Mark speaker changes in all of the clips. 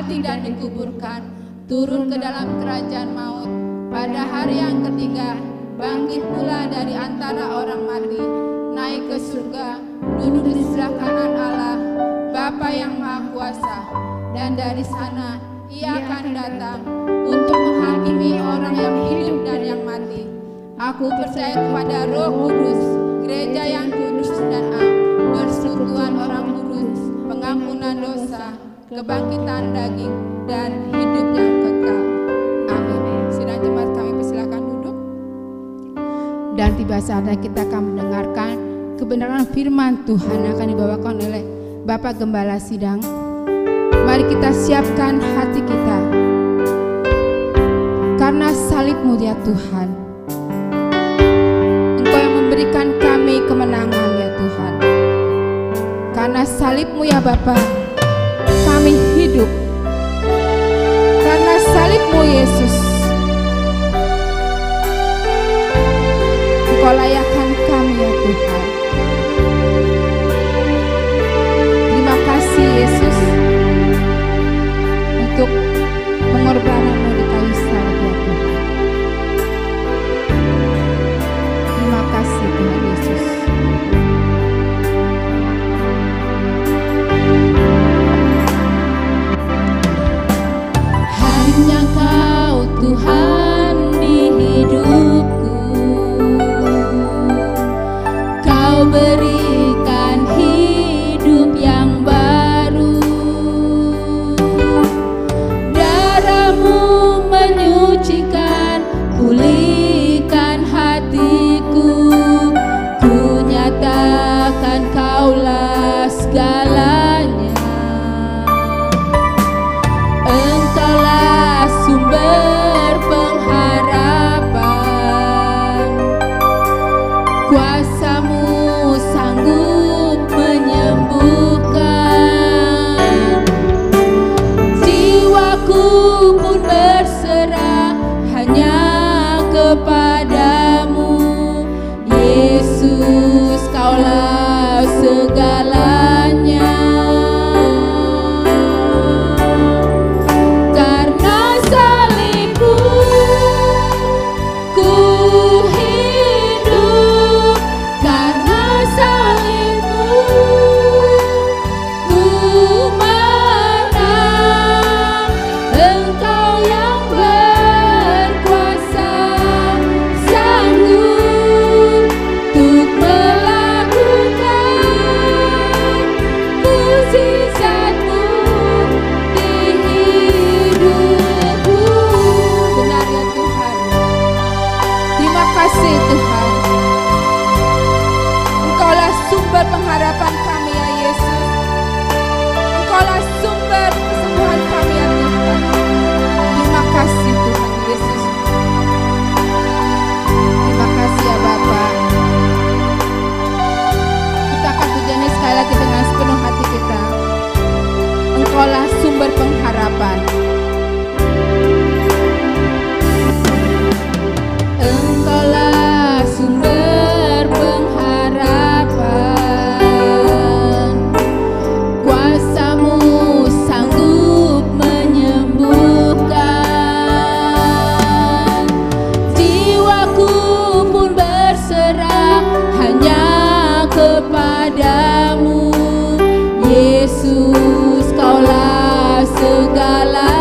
Speaker 1: mati dan dikuburkan, turun ke dalam kerajaan maut. Pada hari yang ketiga, bangkit pula dari antara orang mati, naik ke surga, duduk di sebelah kanan Allah, Bapa yang Maha Kuasa. Dan dari sana Ia akan datang untuk menghakimi orang yang hidup dan yang mati. Aku percaya kepada Roh Kudus, gereja yang kudus dan am, persekutuan orang kudus, pengampunan dosa, kebangkitan daging, dan hidup yang kekal. Amin. Sidang jemaat kami persilakan duduk. Dan tiba saatnya kita akan mendengarkan kebenaran firman Tuhan yang akan dibawakan oleh Bapak Gembala Sidang. Mari kita siapkan hati kita, karena salib-Mu ya Tuhan, Engkau yang memberikan kami kemenangan ya Tuhan. Karena salib-Mu ya Bapa, kami hidup. Karena salib-Mu Yesus, Engkau layakkan kami ya Tuhan. Terima kasih Yesus untuk pengorbanan-Mu di kayu salib ya Tuhan. Terima kasih Tuhan Yesus. Hanya Kau Tuhan di hidupku, Kau berikan hidup yang baru. Darah-Mu menyucikan, pulihkan hatiku. Ku nyatakan Kaulah segalanya. Engkaulah sumber pengharapan, kuasa-Mu sanggup menyembuhkan. Jiwaku pun berserah hanya kepadamu, Yesus, Kaulah segalanya. Karena salib-Mu ku hidup, karena salib-Mu ku menang. Engkau yang berkuasa, sanggup untuk melakukan mukjizat-Mu di hidupku. Benar ya Tuhan. Terima kasih Tuhan. Engkaulah sumber pengharapan kami ya Yesus. Engkaulah sumber kesembuhan kami ya Tuhan. Terima kasih Tuhan Yesus. Terima kasih ya Bapa. Kita akan pujiannya sekali lagi dengan sepenuh hati kita. Engkaulah sumber pengharapan. Engkaulah sumber pengharapan, kuasa-Mu sanggup menyembuhkan. Jiwaku pun berserah hanya kepadamu, Yesus, Kaulah segala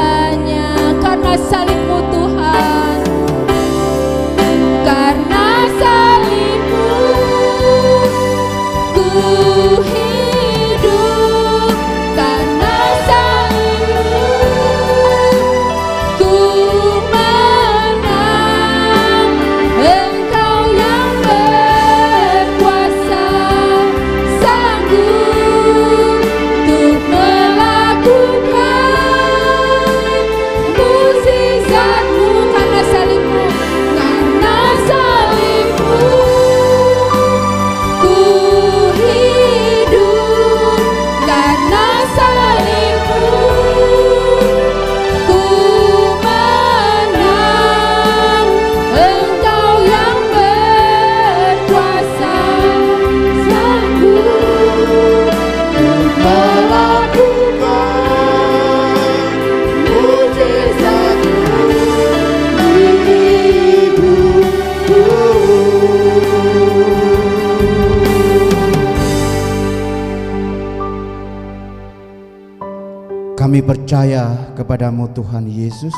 Speaker 2: Kami percaya kepadamu Tuhan Yesus,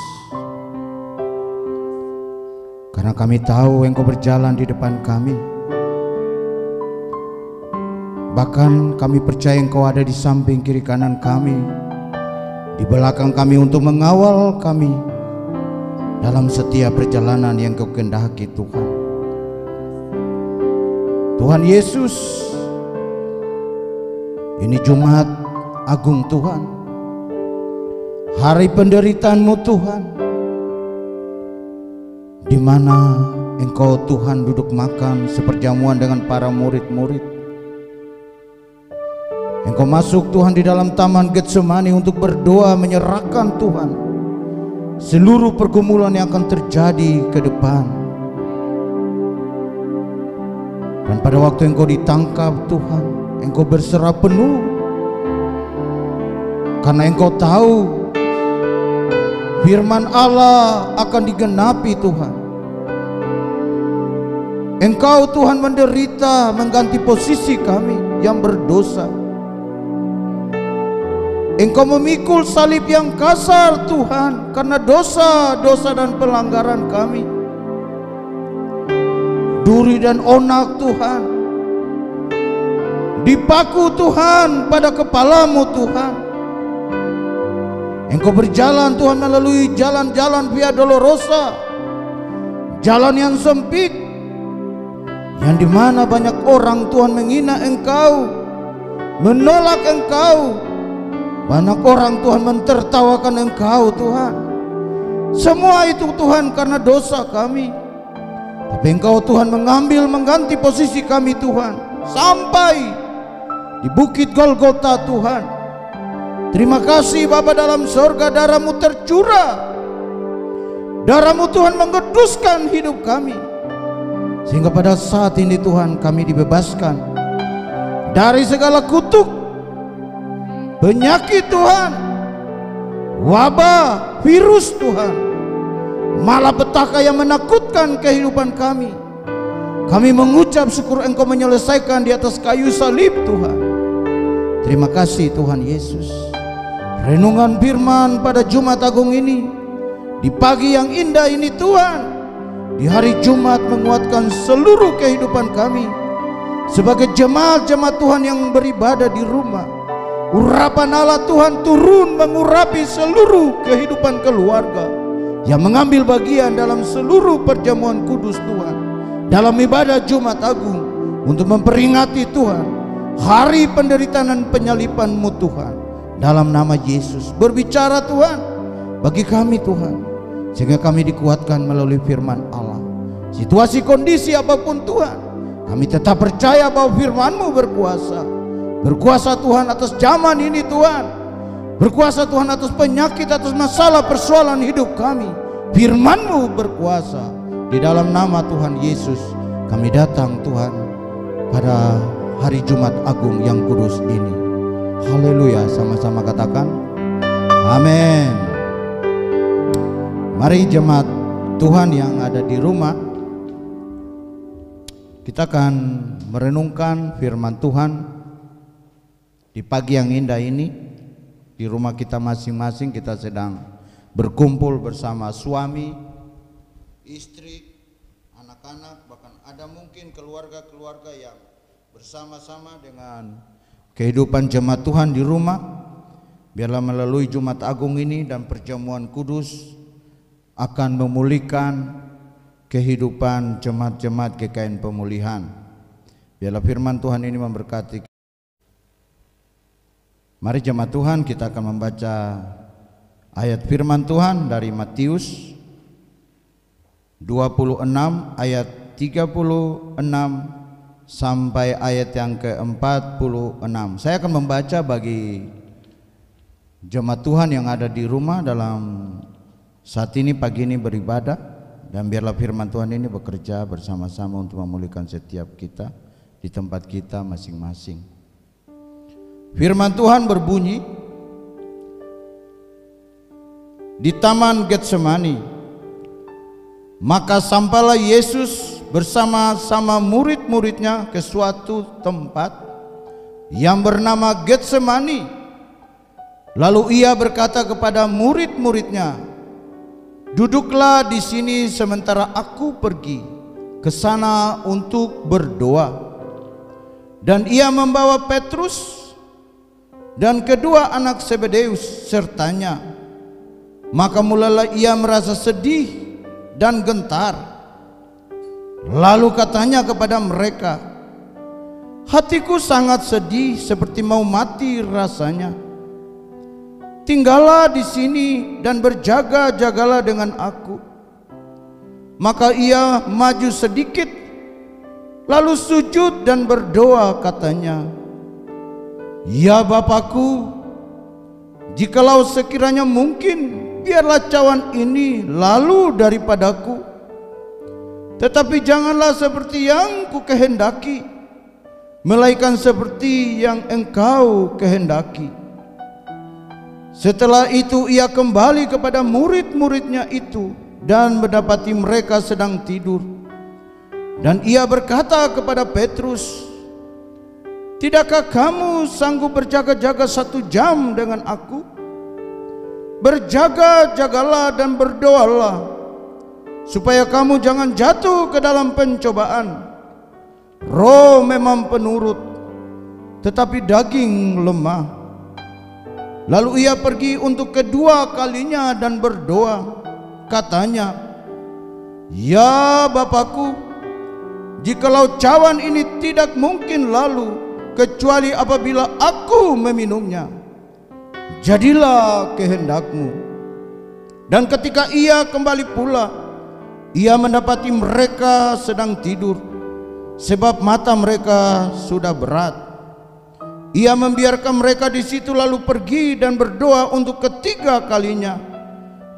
Speaker 2: karena kami tahu Engkau berjalan di depan kami. Bahkan kami percaya Engkau ada di samping kiri kanan kami, di belakang kami untuk mengawal kami dalam setiap perjalanan yang Kau kehendaki Tuhan. Tuhan Yesus, ini Jumat Agung Tuhan, hari penderitaan-Mu Tuhan, di mana Engkau Tuhan duduk makan seperjamuan dengan para murid-murid. Engkau masuk Tuhan di dalam taman Getsemani untuk berdoa menyerahkan Tuhan seluruh pergumulan yang akan terjadi ke depan. Dan pada waktu Engkau ditangkap Tuhan, Engkau berserah penuh, karena Engkau tahu firman Allah akan digenapi Tuhan. Engkau Tuhan menderita mengganti posisi kami yang berdosa. Engkau memikul salib yang kasar Tuhan karena dosa-dosa dan pelanggaran kami. Duri dan onak Tuhan dipaku Tuhan pada kepala-Mu Tuhan. Engkau berjalan Tuhan melalui jalan-jalan Via Dolorosa, jalan yang sempit, yang dimana banyak orang Tuhan menghina Engkau, menolak Engkau. Banyak orang Tuhan mentertawakan Engkau Tuhan. Semua itu Tuhan karena dosa kami. Tapi Engkau Tuhan mengambil mengganti posisi kami Tuhan, sampai di Bukit Golgota Tuhan. Terima kasih Bapa dalam surga, darah-Mu tercurah. Darah-Mu Tuhan menguduskan hidup kami, sehingga pada saat ini Tuhan kami dibebaskan dari segala kutuk, penyakit Tuhan, wabah, virus Tuhan, malapetaka yang menakutkan kehidupan kami. Kami mengucap syukur Engkau menyelesaikan di atas kayu salib Tuhan. Terima kasih Tuhan Yesus. Renungan firman pada Jumat Agung ini, di pagi yang indah ini Tuhan, di hari Jumat menguatkan seluruh kehidupan kami sebagai jemaat-jemaat Tuhan yang beribadah di rumah. Urapan Allah Tuhan turun mengurapi seluruh kehidupan keluarga yang mengambil bagian dalam seluruh perjamuan kudus Tuhan, dalam ibadah Jumat Agung, untuk memperingati Tuhan hari penderitaan dan penyaliban-Mu Tuhan. Dalam nama Yesus, berbicara Tuhan bagi kami Tuhan, sehingga kami dikuatkan melalui firman Allah. Situasi kondisi apapun Tuhan, kami tetap percaya bahwa firman-Mu berkuasa. Berkuasa Tuhan atas zaman ini Tuhan, berkuasa Tuhan atas penyakit, atas masalah persoalan hidup kami. Firman-Mu berkuasa. Di dalam nama Tuhan Yesus kami datang Tuhan pada hari Jumat Agung yang kudus ini. Haleluya, sama-sama katakan amin. Mari jemaat Tuhan yang ada di rumah, kita akan merenungkan firman Tuhan di pagi yang indah ini. Di rumah kita masing-masing kita sedang berkumpul bersama suami, istri, anak-anak, bahkan ada mungkin keluarga-keluarga yang bersama-sama dengan kehidupan jemaat Tuhan di rumah. Biarlah melalui Jumat Agung ini dan perjamuan kudus akan memulihkan kehidupan jemaat-jemaat GKN Pemulihan. Biarlah firman Tuhan ini memberkati. Mari jemaat Tuhan, kita akan membaca ayat firman Tuhan dari Matius 26 ayat 36 sampai ayat yang ke-46. Saya akan membaca bagi jemaat Tuhan yang ada di rumah dalam saat ini pagi ini beribadah, dan biarlah firman Tuhan ini bekerja bersama-sama untuk memulihkan setiap kita di tempat kita masing-masing. Firman Tuhan berbunyi, di Taman Getsemani, maka sampailah Yesus bersama-sama murid-muridnya ke suatu tempat yang bernama Getsemani. Lalu ia berkata kepada murid-muridnya, "Duduklah di sini sementara aku pergi ke sana untuk berdoa." Dan ia membawa Petrus dan kedua anak Zebedeus sertanya. Maka mulailah ia merasa sedih dan gentar. Lalu katanya kepada mereka, "Hatiku sangat sedih seperti mau mati rasanya. Tinggallah di sini dan berjaga-jagalah dengan aku." Maka ia maju sedikit, lalu sujud dan berdoa katanya, "Ya Bapakku, jikalau sekiranya mungkin, biarlah cawan ini lalu daripadaku. Tetapi janganlah seperti yang ku kehendaki, melainkan seperti yang Engkau kehendaki." Setelah itu ia kembali kepada murid-muridnya itu dan mendapati mereka sedang tidur. Dan ia berkata kepada Petrus, "Tidakkah kamu sanggup berjaga-jaga 1 jam dengan aku? Berjaga-jagalah dan berdoalah, supaya kamu jangan jatuh ke dalam pencobaan. Roh memang penurut, tetapi daging lemah." Lalu ia pergi untuk kedua kalinya dan berdoa, katanya, "Ya Bapakku, jikalau cawan ini tidak mungkin lalu, kecuali apabila aku meminumnya, jadilah kehendakmu." Dan ketika ia kembali pula, ia mendapati mereka sedang tidur, sebab mata mereka sudah berat. Ia membiarkan mereka di situ lalu pergi dan berdoa untuk ketiga kalinya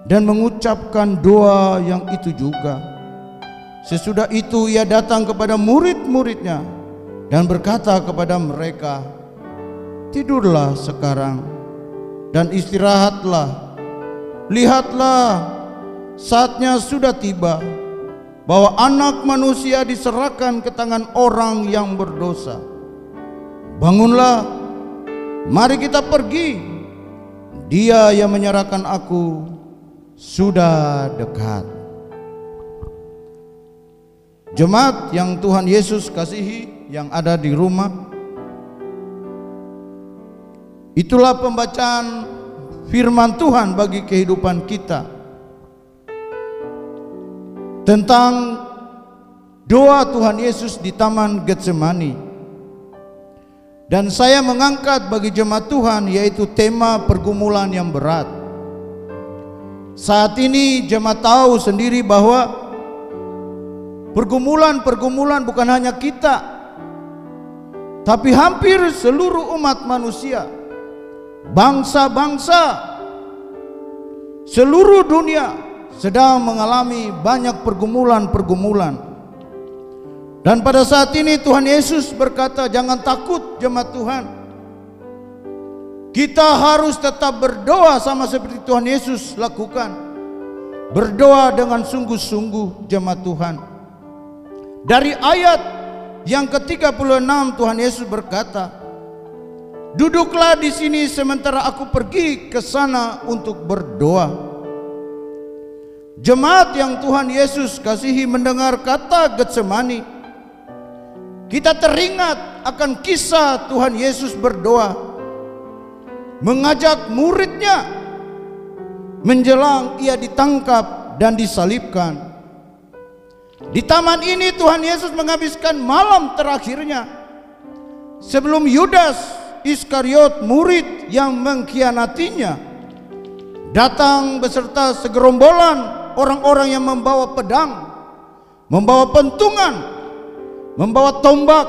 Speaker 2: dan mengucapkan doa yang itu juga. Sesudah itu ia datang kepada murid-muridnya dan berkata kepada mereka, "Tidurlah sekarang dan istirahatlah. Lihatlah, saatnya sudah tiba bahwa Anak Manusia diserahkan ke tangan orang yang berdosa. Bangunlah, mari kita pergi. Dia yang menyerahkan aku sudah dekat." Jemaat yang Tuhan Yesus kasihi yang ada di rumah, itulah pembacaan firman Tuhan bagi kehidupan kita tentang doa Tuhan Yesus di Taman Getsemani. Dan saya mengangkat bagi jemaat Tuhan yaitu tema pergumulan yang berat. Saat ini jemaat tahu sendiri bahwa pergumulan bukan hanya kita, tapi hampir seluruh umat manusia, bangsa-bangsa, seluruh dunia sedang mengalami banyak pergumulan. Dan pada saat ini Tuhan Yesus berkata, "Jangan takut jemaat Tuhan. Kita harus tetap berdoa sama seperti Tuhan Yesus lakukan. Berdoa dengan sungguh-sungguh jemaat Tuhan." Dari ayat yang ke-36 Tuhan Yesus berkata, "Duduklah di sini sementara aku pergi ke sana untuk berdoa." Jemaat yang Tuhan Yesus kasihi, mendengar kata Getsemani, kita teringat akan kisah Tuhan Yesus berdoa, mengajak muridnya menjelang ia ditangkap dan disalibkan. Di taman ini Tuhan Yesus menghabiskan malam terakhirnya sebelum Yudas Iskariot, murid yang mengkhianatinya, datang beserta segerombolan orang-orang yang membawa pedang, membawa pentungan, membawa tombak,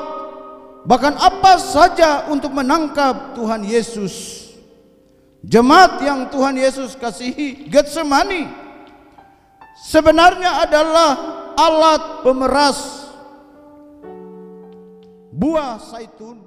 Speaker 2: bahkan apa saja untuk menangkap Tuhan Yesus. Jemaat yang Tuhan Yesus kasihi, Getsemani sebenarnya adalah alat pemeras buah zaitun.